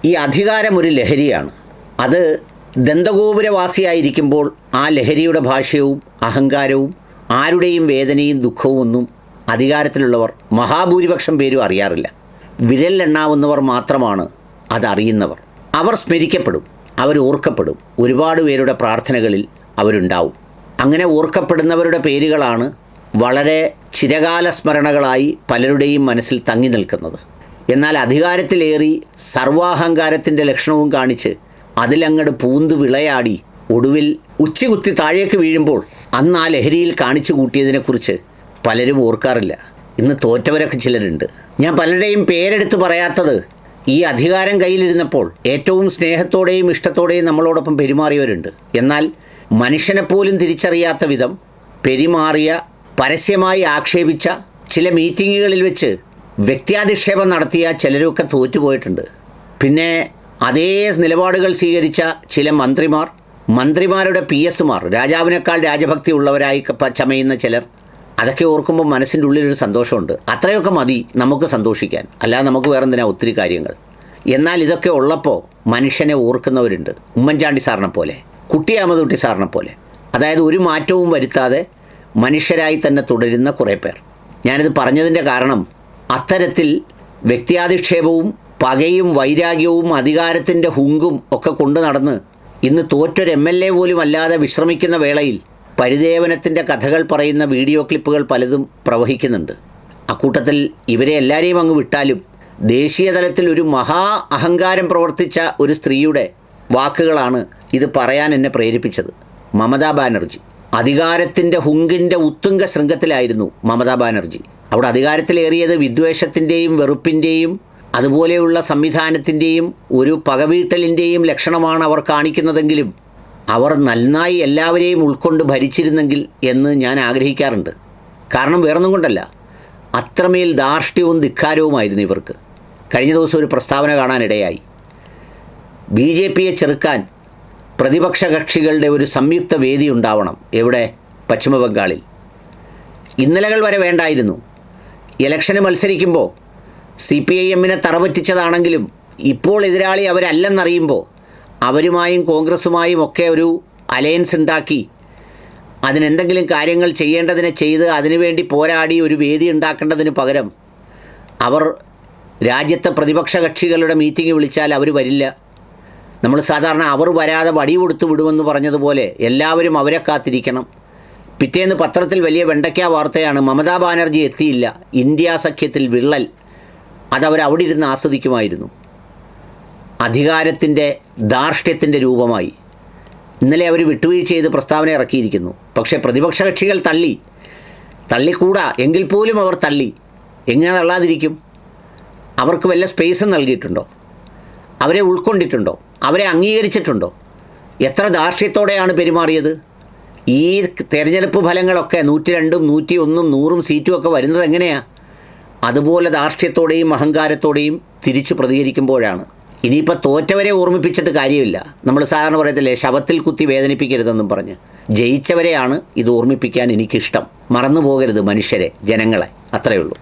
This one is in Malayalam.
ഈ അധികാരം ഒരു ലഹരിയാണ്. അത് ദന്തഗോപുരവാസിയായിരിക്കുമ്പോൾ ആ ലഹരിയുടെ ഭാഷ്യവും അഹങ്കാരവും ആരുടെയും വേദനയും ദുഃഖവും ഒന്നും അധികാരത്തിലുള്ളവർ മഹാഭൂരിപക്ഷം പേരും അറിയാറില്ല. വിരലിലെണ്ണാവുന്നവർ മാത്രമാണ് അതറിയുന്നവർ. അവർ സ്മരിക്കപ്പെടും, അവർ ഓർക്കപ്പെടും. ഒരുപാട് പേരുടെ പ്രാർത്ഥനകളിൽ അവരുണ്ടാവും. അങ്ങനെ ഓർക്കപ്പെടുന്നവരുടെ പേരുകളാണ് വളരെ ചിരകാല സ്മരണകളായി പലരുടെയും മനസ്സിൽ തങ്ങി നിൽക്കുന്നത്. എന്നാൽ അധികാരത്തിലേറി സർവാഹങ്കാരത്തിൻ്റെ ലക്ഷണവും കാണിച്ച് അതിലങ്ങട് പൂന്തു വിളയാടി ഒടുവിൽ ഉച്ചകുത്തി താഴേക്ക് വീഴുമ്പോൾ അന്ന് ആ ലഹരിയിൽ കാണിച്ചു കൂട്ടിയതിനെക്കുറിച്ച് പലരും ഓർക്കാറില്ല. ഇന്ന് തോറ്റവരൊക്കെ ചിലരുണ്ട്. ഞാൻ പലരുടെയും പേരെടുത്ത് പറയാത്തത് ഈ അധികാരം കയ്യിലിരുന്നപ്പോൾ ഏറ്റവും സ്നേഹത്തോടെയും ഇഷ്ടത്തോടെയും നമ്മളോടൊപ്പം പെരുമാറിയവരുണ്ട്. എന്നാൽ മനുഷ്യനെപ്പോലും തിരിച്ചറിയാത്ത വിധം പെരുമാറിയ, പരസ്യമായി ആക്ഷേപിച്ച, ചില മീറ്റിങ്ങുകളിൽ വെച്ച് വ്യക്തിയാധിക്ഷേപം നടത്തിയ ചിലരൊക്കെ തോറ്റുപോയിട്ടുണ്ട്. പിന്നെ അതേ നിലപാടുകൾ സ്വീകരിച്ച ചില മന്ത്രിമാരുടെ PS-മാർ, രാജാവിനേക്കാൾ രാജഭക്തി ഉള്ളവരായി ചമയുന്ന ചിലർ, അതൊക്കെ ഓർക്കുമ്പോൾ മനസ്സിൻ്റെ ഉള്ളിലൊരു സന്തോഷമുണ്ട്. അത്രയൊക്കെ മതി നമുക്ക് സന്തോഷിക്കാൻ, അല്ലാതെ നമുക്ക് വേറെന്തിനാ ഒത്തിരി കാര്യങ്ങൾ. എന്നാൽ ഇതൊക്കെ ഉള്ളപ്പോൾ മനുഷ്യനെ ഓർക്കുന്നവരുണ്ട്. ഉമ്മൻചാണ്ടി സാറിനെ പോലെ, കുട്ടി അഹമ്മദ് കുട്ടി സാറിനെ പോലെ. അതായത് ഒരു മാറ്റവും വരുത്താതെ മനുഷ്യരായി തന്നെ തുടരുന്ന കുറേ പേർ. ഞാനിത് പറഞ്ഞതിൻ്റെ കാരണം അത്തരത്തിൽ വ്യക്തിയാധിക്ഷേപവും പകയും വൈരാഗ്യവും അധികാരത്തിൻ്റെ ഹുങ്കും ഒക്കെ കൊണ്ടു നടന്ന് ഇന്ന് തോറ്റൊരു MLA പോലും അല്ലാതെ വിശ്രമിക്കുന്ന വേളയിൽ പരിദേവനത്തിൻ്റെ കഥകൾ പറയുന്ന വീഡിയോ ക്ലിപ്പുകൾ പലതും പ്രവഹിക്കുന്നുണ്ട്. അക്കൂട്ടത്തിൽ ഇവരെ എല്ലാവരെയും അങ്ങ് വിട്ടാലും ദേശീയ തലത്തിൽ ഒരു മഹാ അഹങ്കാരം പ്രവർത്തിച്ച ഒരു സ്ത്രീയുടെ വാക്കുകളാണ് ഇത് പറയാൻ എന്നെ പ്രേരിപ്പിച്ചത്. മമതാ ബാനർജി. അധികാരത്തിൻ്റെ ഹുങ്കിൻ്റെ ഉത്തുംഗ ശൃംഗത്തിലായിരുന്നു മമതാ ബാനർജി. അവിടെ അധികാരത്തിലേറിയത് വിദ്വേഷത്തിൻ്റെയും വെറുപ്പിൻ്റെയും അതുപോലെയുള്ള സംവിധാനത്തിൻ്റെയും ഒരു പകവീട്ടലിൻ്റെയും ലക്ഷണമാണ് അവർ കാണിക്കുന്നതെങ്കിലും അവർ നന്നായി എല്ലാവരെയും ഉൾക്കൊണ്ട് ഭരിച്ചിരുന്നെങ്കിൽ എന്ന് ഞാൻ ആഗ്രഹിക്കാറുണ്ട്. കാരണം വേറൊന്നും കൊണ്ടല്ല, അത്രമേൽ ധാർഷ്ട്യവും ധിക്കാരവുമായിരുന്നു ഇവർക്ക്. കഴിഞ്ഞ ദിവസം ഒരു പ്രസ്താവന കാണാനിടയായി. BJPയെ ചെറുക്കാൻ പ്രതിപക്ഷ കക്ഷികളുടെ ഒരു സംയുക്ത വേദി ഉണ്ടാവണം. എവിടെ? പശ്ചിമ ബംഗാളിൽ. ഇന്നലകൾ വരെ വേണ്ടായിരുന്നു. ഇലക്ഷന് മത്സരിക്കുമ്പോൾ CPIM-നെ തറപറ്റിച്ചതാണെങ്കിലും ഇപ്പോൾ എതിരാളി അവരല്ലെന്നറിയുമ്പോൾ അവരുമായും കോൺഗ്രസുമായും ഒക്കെ ഒരു അലയൻസ് ഉണ്ടാക്കി അതിനെന്തെങ്കിലും കാര്യങ്ങൾ ചെയ്യേണ്ടതിനെ ചെയ്ത് അതിനുവേണ്ടി പോരാടി ഒരു വേദി ഉണ്ടാക്കേണ്ടതിന് പകരം അവർ രാജ്യത്തെ പ്രതിപക്ഷ കക്ഷികളുടെ മീറ്റിംഗ് വിളിച്ചാൽ അവർ വരില്ല. നമ്മൾ സാധാരണ അവർ വരാതെ വടി കൊടുത്തു വിടുമെന്ന് പറഞ്ഞതുപോലെ എല്ലാവരും അവരെ കാത്തിരിക്കണം. പിറ്റേന്ന് പത്രത്തിൽ വലിയ വെണ്ടയ്ക്ക വാർത്തയാണ്, മമതാ ബാനർജി എത്തിയില്ല, ഇന്ത്യ സഖ്യത്തിൽ വിള്ളൽ. അതവർ അവിടെ ഇരുന്ന് ആസ്വദിക്കുമായിരുന്നു. അധികാരത്തിൻ്റെ ധാർഷ്ട്യത്തിൻ്റെ രൂപമായി ഇന്നലെ അവർ വിട്ടുവീഴ്ച ചെയ്ത് പ്രസ്താവന ഇറക്കിയിരിക്കുന്നു. പക്ഷേ പ്രതിപക്ഷ കക്ഷികൾ തള്ളിക്കൂടാ എങ്കിൽ പോലും അവർ തള്ളി. എങ്ങനെ തള്ളാതിരിക്കും? അവർക്ക് വല്ല സ്പേസും നൽകിയിട്ടുണ്ടോ? അവരെ ഉൾക്കൊണ്ടിട്ടുണ്ടോ? അവരെ അംഗീകരിച്ചിട്ടുണ്ടോ? എത്ര ധാർഷ്ട്യത്തോടെയാണ് പെരുമാറിയത്? ഈ തെരഞ്ഞെടുപ്പ് ഫലങ്ങളൊക്കെ 102, 101, 100 സീറ്റും ഒക്കെ വരുന്നത് എങ്ങനെയാണ്? അതുപോലെ ധാർഷ്ട്യത്തോടെയും അഹങ്കാരത്തോടെയും തിരിച്ചു പ്രതികരിക്കുമ്പോഴാണ്. ഇനിയിപ്പോൾ തോറ്റവരെ ഓർമ്മിപ്പിച്ചിട്ട് കാര്യമില്ല. നമ്മൾ സാധാരണ പറയത്തില്ലേ, ശവത്തിൽ കുത്തി വേദനിപ്പിക്കരുതെന്നും പറഞ്ഞ്. ജയിച്ചവരെയാണ് ഇത് ഓർമ്മിപ്പിക്കാൻ എനിക്കിഷ്ടം. മറന്നു പോകരുത് മനുഷ്യരെ, ജനങ്ങളെ. അത്രയേ ഉള്ളൂ.